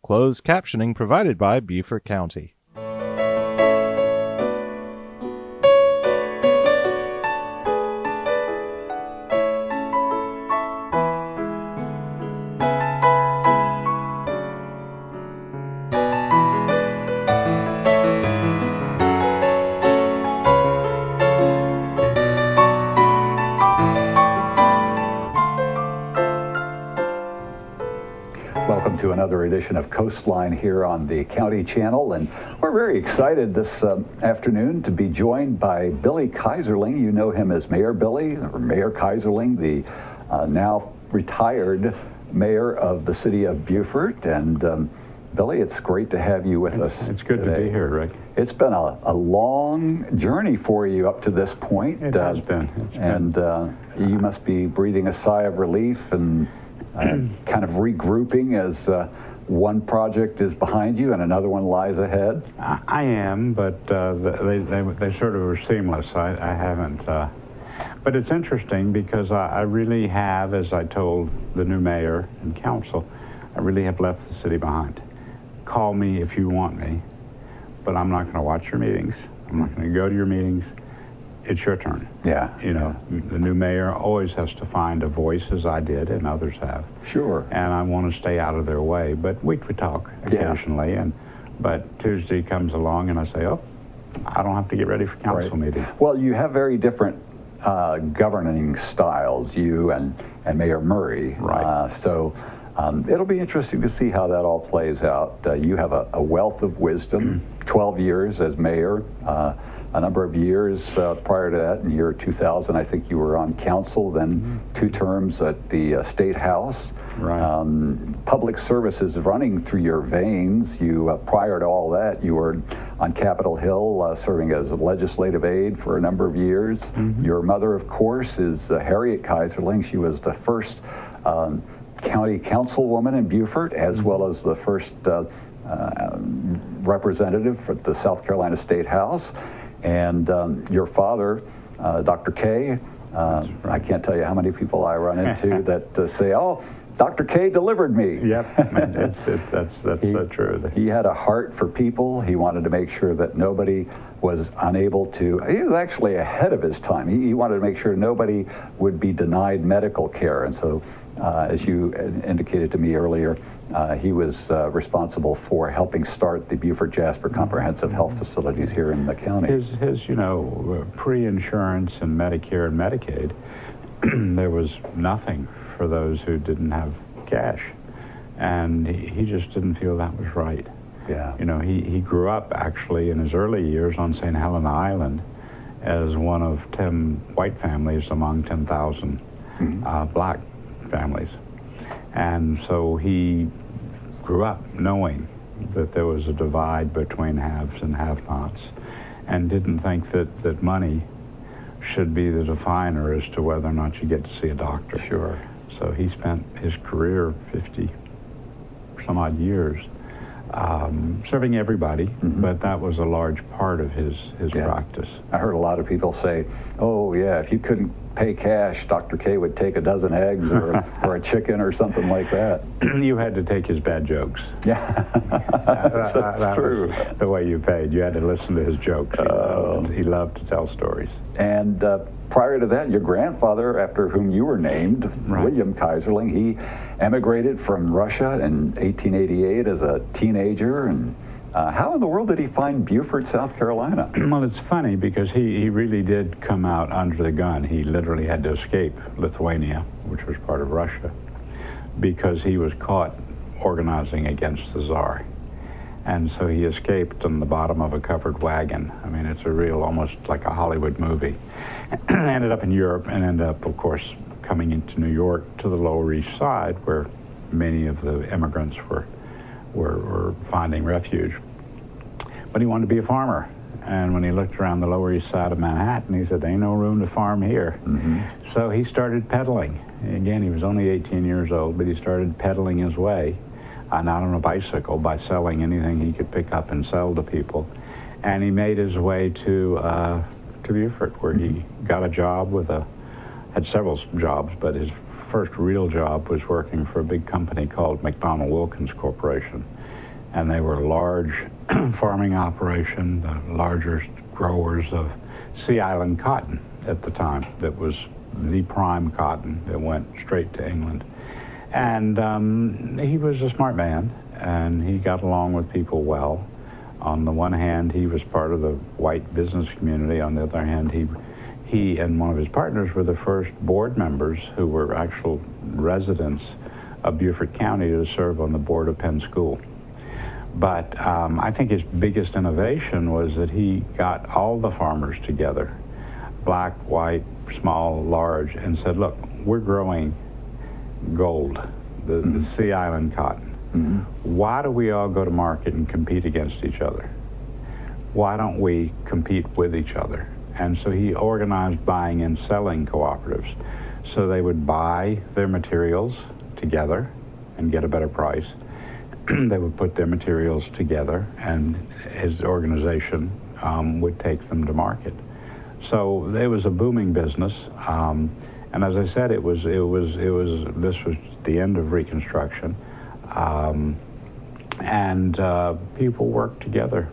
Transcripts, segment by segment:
Closed captioning provided by Beaufort County. Welcome to another edition of Coastline here on the County Channel, and we're very excited this afternoon to be joined by Billy Keyserling. You know him as Mayor Billy, or Mayor Keyserling, the now retired mayor of the city of Beaufort. And Billy, it's great to have you with us. It's good today. to be here, Rick. It's been a long journey for you up to this point. It has been. You must be breathing a sigh of relief and kind of regrouping as one project is behind you and another one lies ahead? I am, but they sort of are seamless. I haven't. But it's interesting because I really have, as I told the new mayor and council, I really have left the city behind. Call me if you want me, but I'm not going to watch your meetings. I'm not going to go to your meetings. It's your turn. Yeah. You know, the new mayor always has to find a voice, as I did and others have. Sure. And I want to stay out of their way, but we talk occasionally. Yeah. But Tuesday comes along and I say, oh, I don't have to get ready for council meeting. Well, you have very different governing styles, you and Mayor Murray. Right. So it'll be interesting to see how that all plays out. You have a wealth of wisdom, 12 years as mayor. A number of years prior to that, in the year 2000, I think you were on council, then 2 terms at the State House. Right. Public service is running through your veins. You, prior to all that, you were on Capitol Hill serving as a legislative aide for a number of years. Your mother, of course, is Harriet Keyserling. She was the first county councilwoman in Beaufort, as well as the first representative for the South Carolina State House. And your father, Dr. K, I can't tell you how many people I run into that say, oh, Dr. K delivered me. Yep, that's so true. He had a heart for people. He wanted to make sure that nobody was unable to, he was actually ahead of his time. He wanted to make sure nobody would be denied medical care. And so, as you indicated to me earlier, he was responsible for helping start the Beaufort Jasper Comprehensive Health Facilities here in the county. His pre-insurance and Medicare and Medicaid, there was nothing for those who didn't have cash. And he just didn't feel that was right. Yeah. You know, he grew up actually in his early years on St. Helena Island as one of 10 white families among 10,000 black families. And so he grew up knowing that there was a divide between haves and have-nots, and didn't think that money should be the definer as to whether or not you get to see a doctor. Sure. So he spent his career, 50 some odd years, serving everybody, but that was a large part of his practice. I heard a lot of people say, oh yeah, if you couldn't pay cash, Dr. K would take a dozen eggs or a chicken or something like that. You had to take his bad jokes. Yeah, that true. Was the way you paid. You had to listen to his jokes. He loved to tell stories. And prior to that, your grandfather, after whom you were named, Right. William Keyserling, he emigrated from Russia in 1888 as a teenager. And how in the world did he find Beaufort, South Carolina? Well, it's funny because he really did come out under the gun. He literally had to escape Lithuania, which was part of Russia, because he was caught organizing against the Tsar. And so he escaped on the bottom of a covered wagon. I mean, it's a real, almost like a Hollywood movie. Ended up in Europe and ended up, of course, coming into New York to the Lower East Side, where many of the immigrants were finding refuge. But he wanted to be a farmer. And when he looked around the Lower East Side of Manhattan, he said, ain't no room to farm here. So he started peddling. Again, he was only 18 years old, but he started peddling his way, not on a bicycle, by selling anything he could pick up and sell to people. And he made his way to Beaufort, where he got a job had several jobs, but his first real job was working for a big company called McDonnell Wilkins Corporation. And they were a large farming operation, the largest growers of Sea Island cotton at the time. That was the prime cotton that went straight to England. And he was a smart man, and he got along with people well. On the one hand, he was part of the white business community. On the other hand, he and one of his partners were the first board members who were actual residents of Beaufort County to serve on the board of Penn School. But I think his biggest innovation was that he got all the farmers together, black, white, small, large, and said, look, we're growing gold, the Sea Island cotton. Why do we all go to market and compete against each other? Why don't we compete with each other? And so he organized buying and selling cooperatives. So they would buy their materials together and get a better price. They would put their materials together, and his organization would take them to market. So it was a booming business. And as I said, this was the end of Reconstruction. And people worked together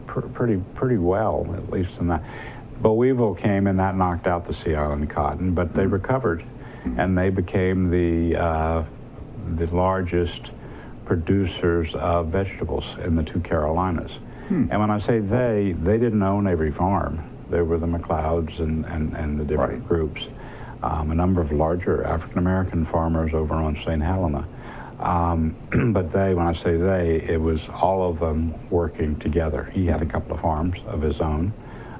pretty well, at least in that. Boll Weevil came, and that knocked out the Sea Island cotton, but they recovered, and they became the largest producers of vegetables in the two Carolinas. And when I say they didn't own every farm. There were the McLeods and the different groups. A number of larger African-American farmers over on St. Helena. But when I say they, it was all of them working together. He had a couple of farms of his own,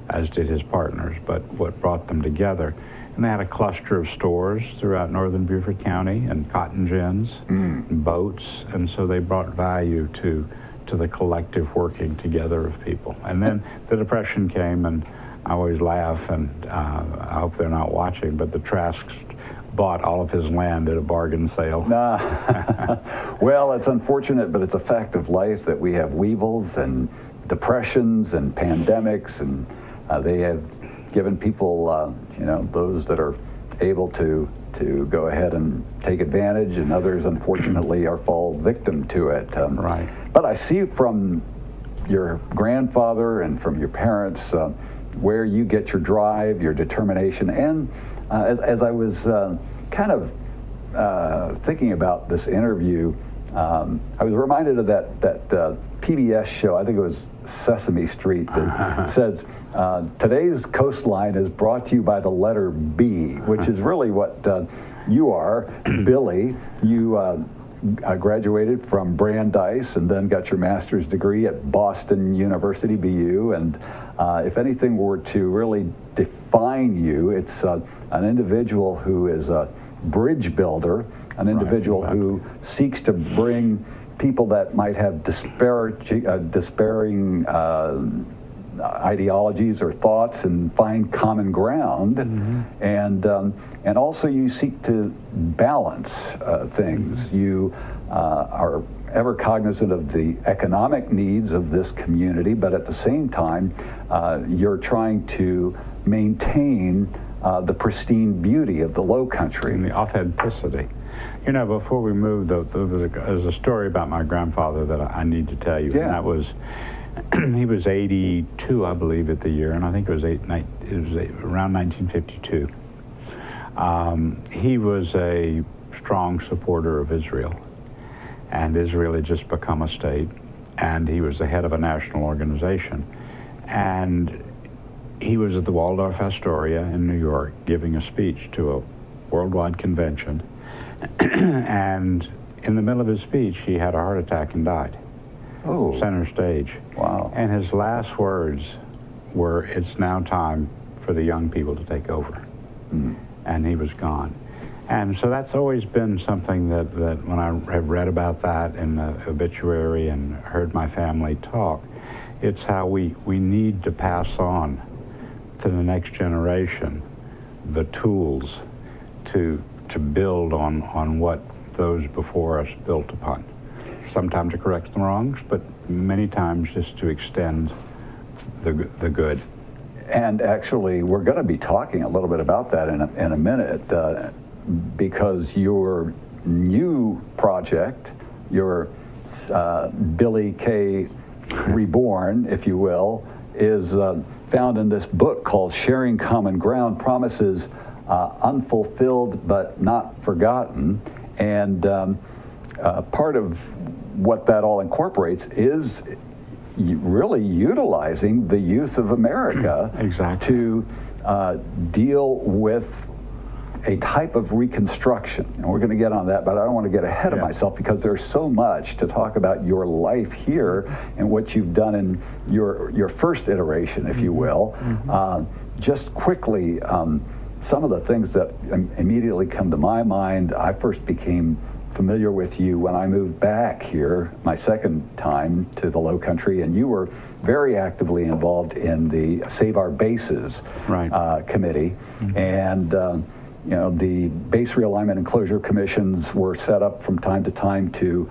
as did his partners, but what brought them together, and they had a cluster of stores throughout northern Beaufort County, and cotton gins, and boats, and so they brought value to the collective working together of people. And then the Depression came, and I always laugh, and I hope they're not watching, but the Trasks bought all of his land at a bargain sale. Well, it's unfortunate, but it's a fact of life that we have weevils and depressions and pandemics, and they have given people, those that are able to go ahead and take advantage, and others, unfortunately, fall victim to it. Right. But I see from your grandfather and from your parents where you get your drive, your determination, and as I was kind of thinking about this interview, I was reminded of that PBS show, I think it was Sesame Street, that says, today's Coastline is brought to you by the letter B, which is really what you are, Billy. You graduated from Brandeis and then got your master's degree at Boston University, BU, and if anything were to really define you, it's an individual who is a bridge builder, an individual who seeks to bring people that might have despairing ideologies or thoughts and find common ground, and also you seek to balance things. You are ever cognizant of the economic needs of this community, but at the same time, you're trying to maintain the pristine beauty of the Low Country. And the authenticity. You know, before we moved, there's a story about my grandfather that I need to tell you, and that was, he was 82, I believe, at the year, and I think it was around 1952. He was a strong supporter of Israel, and Israel had just become a state, and he was the head of a national organization. And he was at the Waldorf Astoria in New York giving a speech to a worldwide convention, and in the middle of his speech, he had a heart attack and died. Oh. Center stage. Wow. And his last words were, "It's now time for the young people to take over." And he was gone. And so that's always been something that when I have read about that in the obituary and heard my family talk, it's how we need to pass on to the next generation the tools to build on what those before us built upon. Sometimes to correct the wrongs, but many times just to extend the good. And actually, we're going to be talking a little bit about that in a minute. because your new project, your Billy K. Reborn, if you will, is found in this book called Sharing Common Ground, Promises Unfulfilled but Not Forgotten. And part of what that all incorporates is really utilizing the youth of America exactly. to deal with a type of reconstruction. And we're going to get on that, but I don't want to get ahead of myself because there's so much to talk about your life here and what you've done in your first iteration, if you will. Just quickly, some of the things that immediately come to my mind, I first became familiar with you when I moved back here my second time to the Low Country, and you were very actively involved in the Save Our Bases committee. And you know, the base realignment and closure commissions were set up from time to time to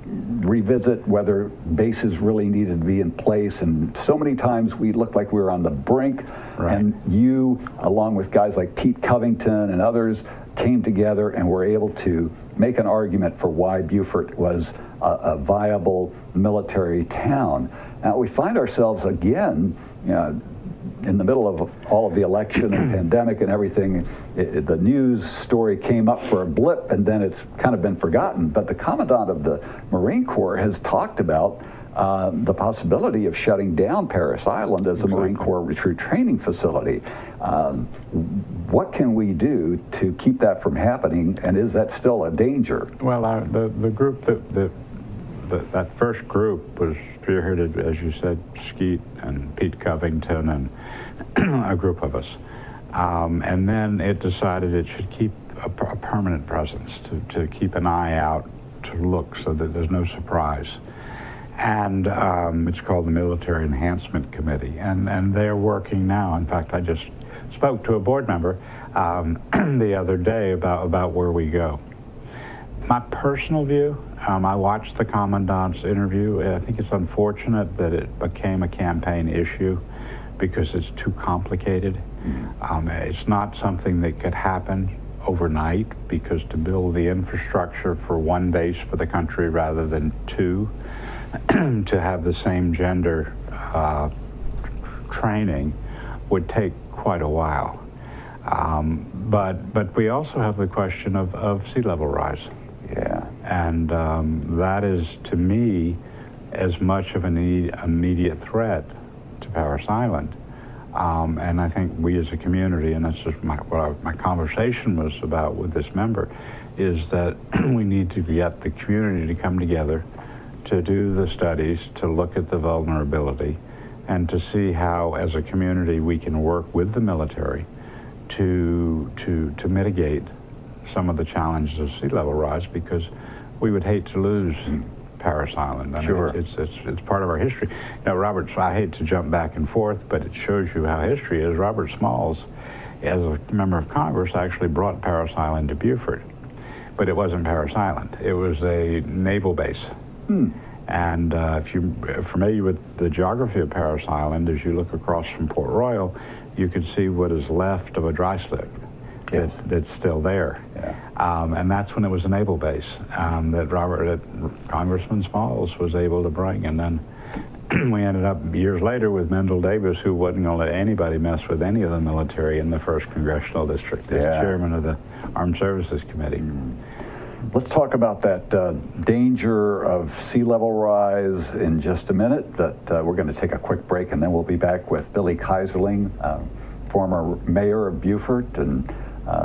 revisit whether bases really needed to be in place. And so many times we looked like we were on the brink. And you, along with guys like Pete Covington and others, came together and were able to make an argument for why Beaufort was a viable military town. Now we find ourselves again, you know, in the middle of all of the election and pandemic and everything. The news story came up for a blip and then it's kind of been forgotten. But the Commandant of the Marine Corps has talked about the possibility of shutting down Parris Island as a Marine Corps recruit training facility. What can we do to keep that from happening, and is that still a danger? Well, the group that first group was spearheaded, as you said, Skeet and Pete Covington and a group of us. And then it decided it should keep a permanent presence, to keep an eye out, to look so that there's no surprise. And it's called the Military Enhancement Committee. And they're working now. In fact, I just spoke to a board member the other day about where we go. My personal view, I watched the Commandant's interview. I think it's unfortunate that it became a campaign issue because it's too complicated. It's not something that could happen overnight, because to build the infrastructure for one base for the country rather than two, to have the same gender training would take quite a while. But we also have the question of sea level rise. And that is, to me, as much of an immediate threat to Parris Island. And I think we as a community, and that's just what my conversation was about with this member, is that we need to get the community to come together to do the studies, to look at the vulnerability, and to see how, as a community, we can work with the military to mitigate some of the challenges of sea level rise, because we would hate to lose Parris Island. I mean, it's part of our history. Now, I hate to jump back and forth, but it shows you how history is. Robert Smalls, as a member of Congress, actually brought Parris Island to Beaufort. But it wasn't Parris Island. It was a naval base. And if you're familiar with the geography of Parris Island, as you look across from Port Royal, you can see what is left of a dry slip. That's still there. And that's when it was a naval base that Congressman Smalls was able to bring. And then we ended up years later with Mendel Davis, who wasn't going to let anybody mess with any of the military in the 1st Congressional District, as chairman of the Armed Services Committee. Let's talk about that danger of sea level rise in just a minute, but we're going to take a quick break, and then we'll be back with Billy Keyserling, former mayor of Beaufort and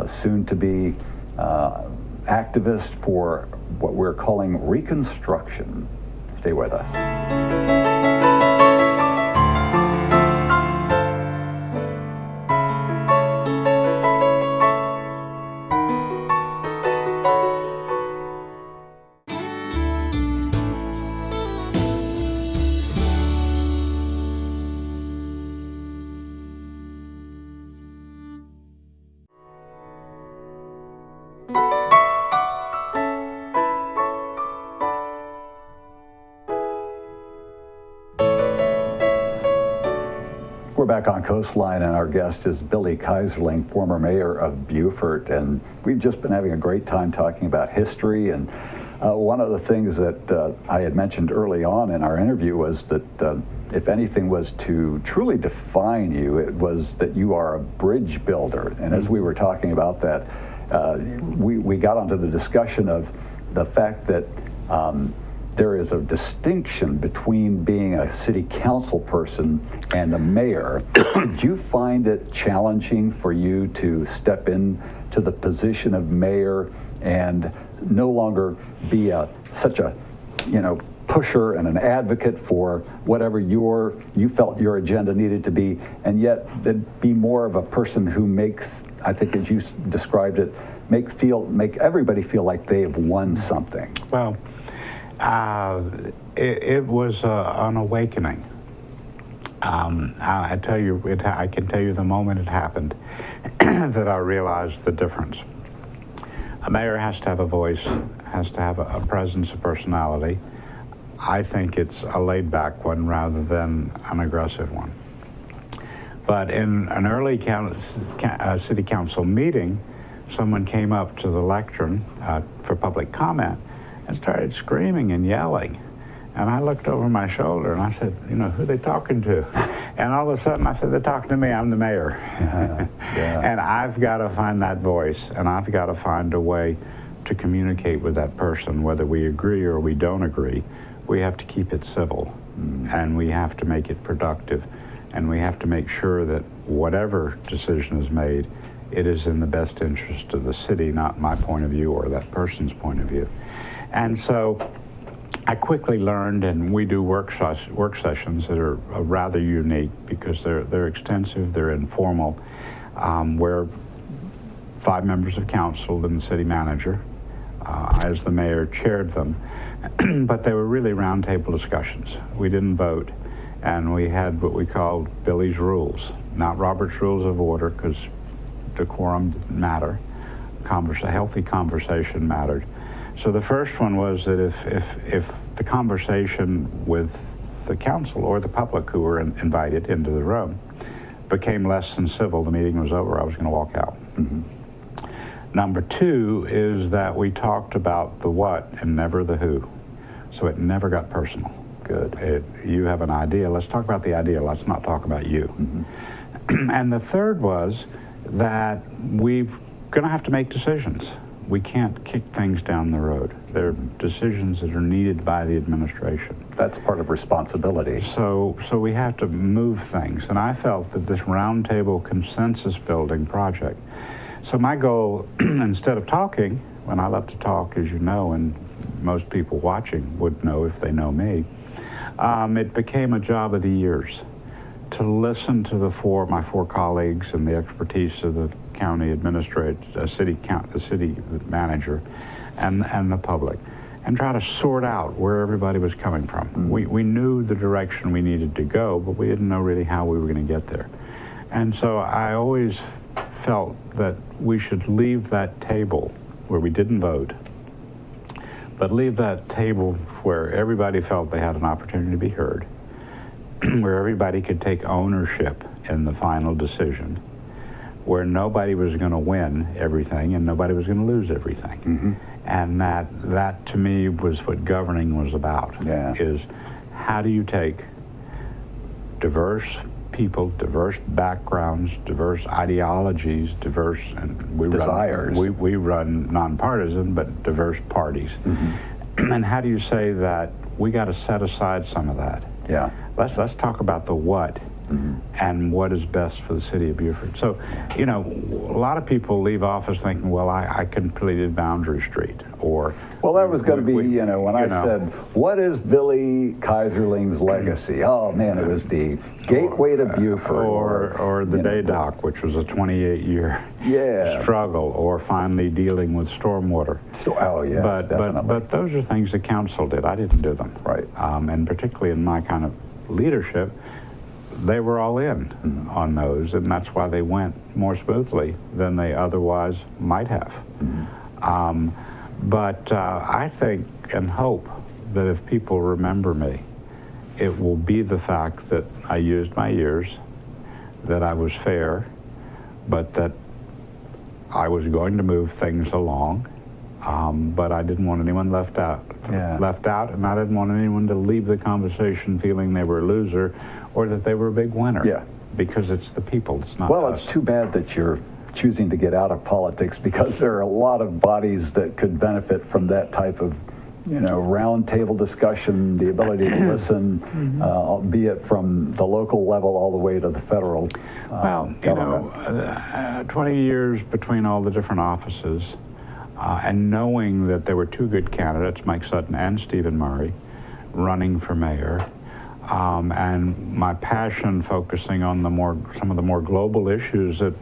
soon to be activist for what we're calling Reconstruction. Stay with us. back on Coastline, and our guest is Billy Keyserling, former mayor of Beaufort, and we've just been having a great time talking about history. And one of the things that I had mentioned early on in our interview was that if anything was to truly define you, it was that you are a bridge builder. And as we were talking about that, we got onto the discussion of the fact that there is a distinction between being a city council person and a mayor. Did you find it challenging for you to step into the position of mayor and no longer be such a, pusher and an advocate for whatever you felt your agenda needed to be, and yet be more of a person who makes, I think as you described it, make everybody feel like they have won something? Well, it was an awakening. I tell you, I can tell you the moment it happened that I realized the difference. A mayor has to have a voice, has to have a presence, a personality. I think it's a laid-back one rather than an aggressive one. But in an early city council meeting, someone came up to the lectern for public comment and started screaming and yelling. And I looked over my shoulder and I said, who are they talking to? And all of a sudden I said, they're talking to me, I'm the mayor. Yeah. And I've got to find that voice, and I've got to find a way to communicate with that person, whether we agree or we don't agree. We have to keep it civil, and we have to make it productive, and we have to make sure that whatever decision is made, it is in the best interest of the city, not my point of view or that person's point of view. And so I quickly learned, and we do work sessions that are rather unique because they're extensive, they're informal, where 5 members of council and the city manager, as the mayor, chaired them. But they were really roundtable discussions. We didn't vote, and we had what we called Billy's Rules, not Robert's Rules of Order, because decorum didn't matter. A healthy conversation mattered. So the first one was that if the conversation with the council or the public who were invited into the room became less than civil, the meeting was over, I was going to walk out. Mm-hmm. Number 2 is that we talked about the what and never the who. So it never got personal. Good. You have an idea, let's talk about the idea, let's not talk about you. Mm-hmm. And the third was that we're going to have to make decisions. We can't kick things down the road. There are decisions that are needed by the administration. That's part of responsibility. So we have to move things. And I felt that this roundtable consensus building project. So my goal, instead of talking, when I love to talk, as you know, and most people watching would know if they know me, it became a job of the years to listen to my 4 colleagues and the expertise of the county administrator, the city manager, and the public, and try to sort out where everybody was coming from. Mm-hmm. We knew the direction we needed to go, but we didn't know really how we were going to get there. And so I always felt that we should leave that table where we didn't vote, but leave that table where everybody felt they had an opportunity to be heard, where everybody could take ownership in the final decision, where nobody was going to win everything and nobody was going to lose everything. Mm-hmm. And that to me was what governing was about. Yeah. Is how do you take diverse people, diverse backgrounds, diverse ideologies, diverse desires. We run nonpartisan but diverse parties. Mm-hmm. And how do you say that we got to set aside some of that? Yeah. Let's talk about the what. Mm-hmm. And what is best for the city of Beaufort. So, a lot of people leave office thinking, well, I completed Boundary Street, or... Well, that was going to be, when I said, what is Billy Keyserling's legacy? Oh, man, it was the gateway to Beaufort. Or the Day Dock, which was a 28-year struggle, or finally dealing with stormwater. Oh, yeah, definitely. But those are things the council did. I didn't do them. Right. And particularly in my kind of leadership, they were all in on those, and that's why they went more smoothly than they otherwise might have. Mm-hmm. But I think and hope that if people remember me, it will be the fact that I used my years, that I was fair, but that I was going to move things along, but I didn't want anyone left out. Yeah. Left out, and I didn't want anyone to leave the conversation feeling they were a loser or that they were a big winner. Yeah. Because it's the people, it's not Well, us. it's too bad that you're choosing to get out of politics, because there are a lot of bodies that could benefit from that type of, round table discussion, the ability to listen, be it from the local level all the way to the federal government. 20 years between all the different offices, and knowing that there were two good candidates, Mike Sutton and Stephen Murray, running for mayor, and my passion focusing on some of the more global issues that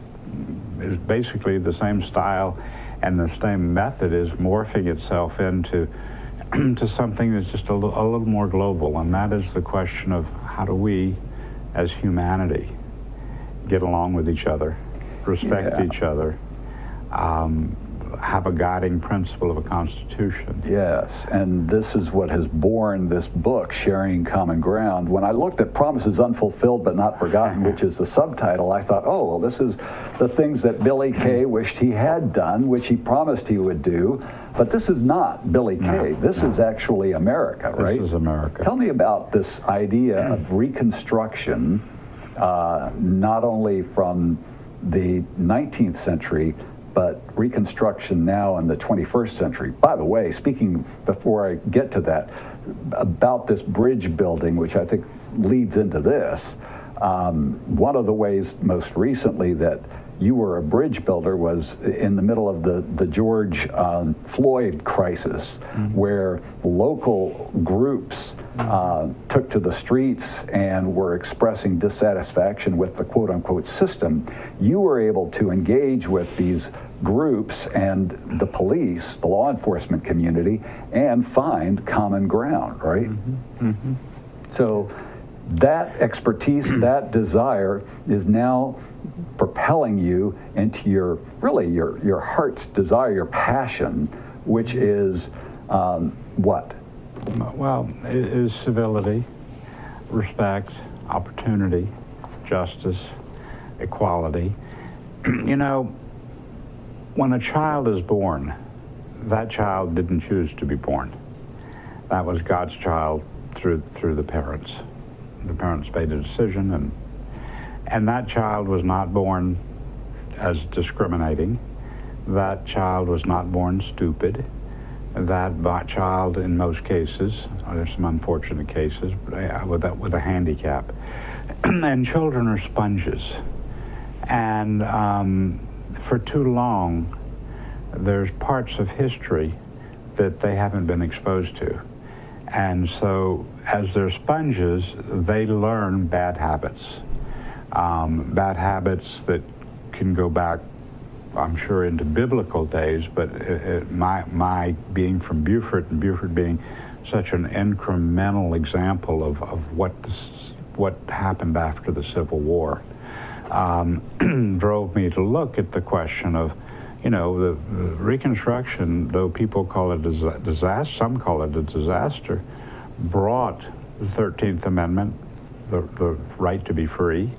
is basically the same style and the same method is morphing itself into to something that's just a little more global, and that is the question of how do we, as humanity, get along with each other, respect each other, have a guiding principle of a constitution. Yes, and this is what has born this book, Sharing Common Ground. When I looked at Promises Unfulfilled but Not Forgotten, which is the subtitle, I thought, oh, well, this is the things that Billy Kay wished he had done, which he promised he would do. But this is not Billy Kay. This is actually America, right? This is America. Tell me about this idea of Reconstruction, not only from the 19th century, but Reconstruction now in the 21st century. By the way, speaking, before I get to that, about this bridge building, which I think leads into this, one of the ways most recently that you were a bridge builder was in the middle of the George Floyd crisis, where local groups took to the streets and were expressing dissatisfaction with the quote-unquote system. You were able to engage with these groups and the police, the law enforcement community, and find common ground, right? So that expertise, that desire is now propelling you into your heart's desire, your passion, which is what? Well, it is civility, respect, opportunity, justice, equality. When a child is born, that child didn't choose to be born. That was God's child through the parents. The parents made a decision, and that child was not born as discriminating. That child was not born stupid. That child, in most cases, there's some unfortunate cases, with a handicap. And children are sponges. And for too long, there's parts of history that they haven't been exposed to. And so, as they're sponges, they learn bad habits. Bad habits that can go back, I'm sure, into biblical days, but my being from Beaufort, and Beaufort being such an incremental example of what happened after the Civil War, drove me to look at the question of, the Reconstruction, though people call it a disaster, some call it a disaster, brought the 13th Amendment, the right to be free,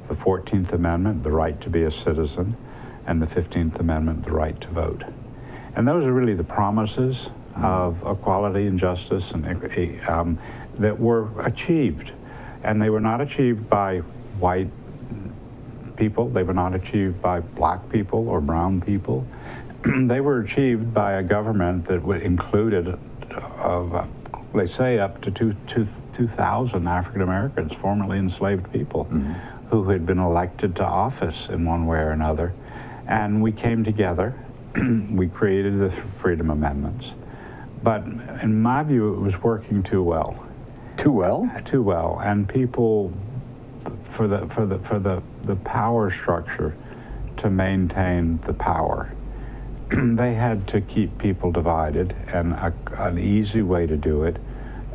the 14th Amendment, the right to be a citizen, and the 15th Amendment, the right to vote. And those are really the promises of equality and justice and that were achieved. And they were not achieved by white people. They were not achieved by black people or brown people. They were achieved by a government that included, they say, up to 2,000 African Americans, formerly enslaved people, who had been elected to office in one way or another. And we came together. We created the Freedom Amendments. But in my view, it was working too well. Too well? Too well. And people, for the power structure to maintain the power, they had to keep people divided, and an easy way to do it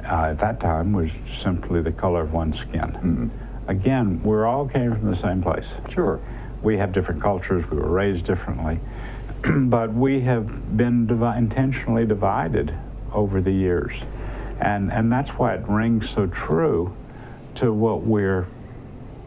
at that time was simply the color of one's skin. Again, we all came from the same place. Sure. We have different cultures, we were raised differently, but we have been intentionally divided over the years. And that's why it rings so true to what we're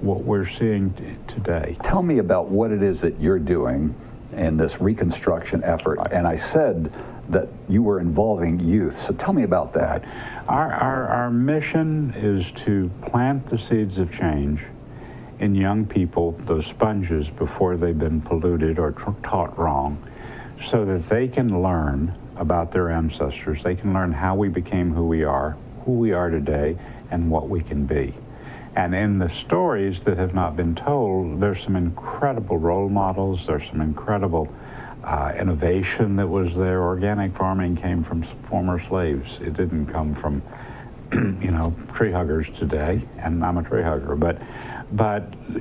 what we're seeing today. Tell me about what it is that you're doing in this reconstruction effort. And I said that you were involving youth, so tell me about that. Our mission is to plant the seeds of change in young people, those sponges, before they've been polluted or taught wrong, so that they can learn about their ancestors. They can learn how we became who we are today, and what we can be. And in the stories that have not been told, there's some incredible role models, there's some incredible innovation that was there. Organic farming came from former slaves. It didn't come from, tree huggers today, and I'm a tree hugger. But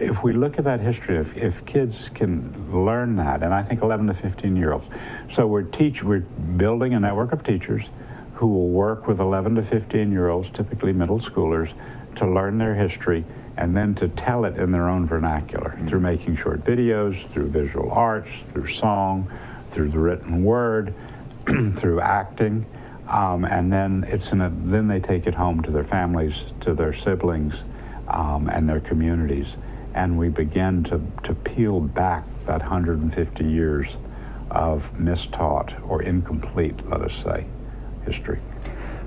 if we look at that history, if kids can learn that, and I think 11 to 15-year-olds, so we're building a network of teachers who will work with 11 to 15-year-olds, typically middle schoolers, to learn their history and then to tell it in their own vernacular through making short videos, through visual arts, through song, through the written word, through acting, and then then they take it home to their families, to their siblings, and their communities, and we begin to peel back that 150 years of mistaught or incomplete, let us say, history.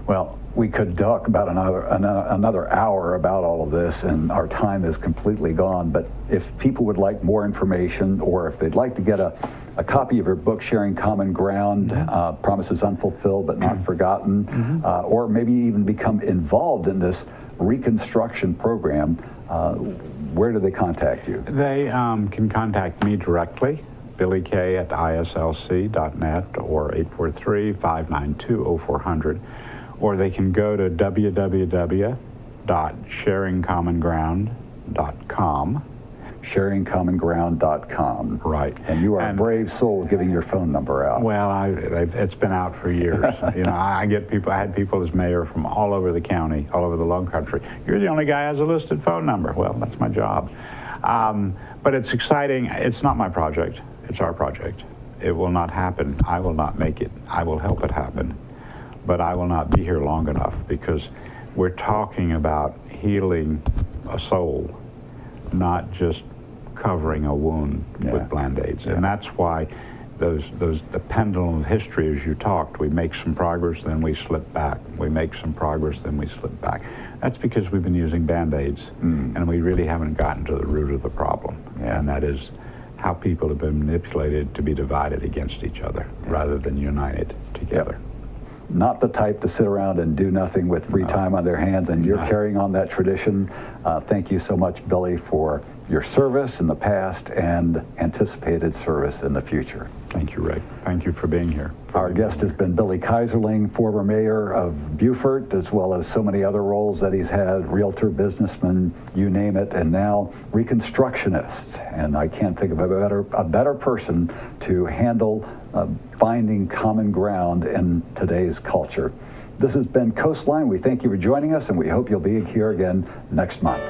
Well, we could talk about another hour about all of this, and our time is completely gone. But if people would like more information, or if they'd like to get a copy of your book, Sharing Common Ground, Promises Unfulfilled but Not Forgotten, or maybe even become involved in this Reconstruction program, where do they contact you? They can contact me directly, Billy K at islc.net, or 843-592-0400. Or they can go to www.sharingcommonground.com. Sharingcommonground.com. Right. And you are a brave soul giving your phone number out. Well, it's been out for years. I had people as mayor from all over the county, all over the Lone Country. You're the only guy who has a listed phone number. Well, that's my job. But it's exciting. It's not my project. It's our project. It will not happen. I will not make it. I will help it happen. But I will not be here long enough, because we're talking about healing a soul, not just covering a wound with Band-Aids. And that's why the pendulum of history, as you talked, we make some progress, then we slip back. We make some progress, then we slip back. That's because we've been using Band-Aids, and we really haven't gotten to the root of the problem. And that is how people have been manipulated to be divided against each other rather than united together. Not the type to sit around and do nothing with free time on their hands, and you're carrying on that tradition. Thank you so much, Billy, for your service in the past and anticipated service in the future. Thank you, Rick. Thank you for being here. Our guest has been Billy Keyserling, former mayor of Beaufort, as well as so many other roles that he's had, realtor, businessman, you name it, and now Reconstructionist. And I can't think of a better person to handle finding common ground in today's culture. This has been Coastline. We thank you for joining us, and we hope you'll be here again next month.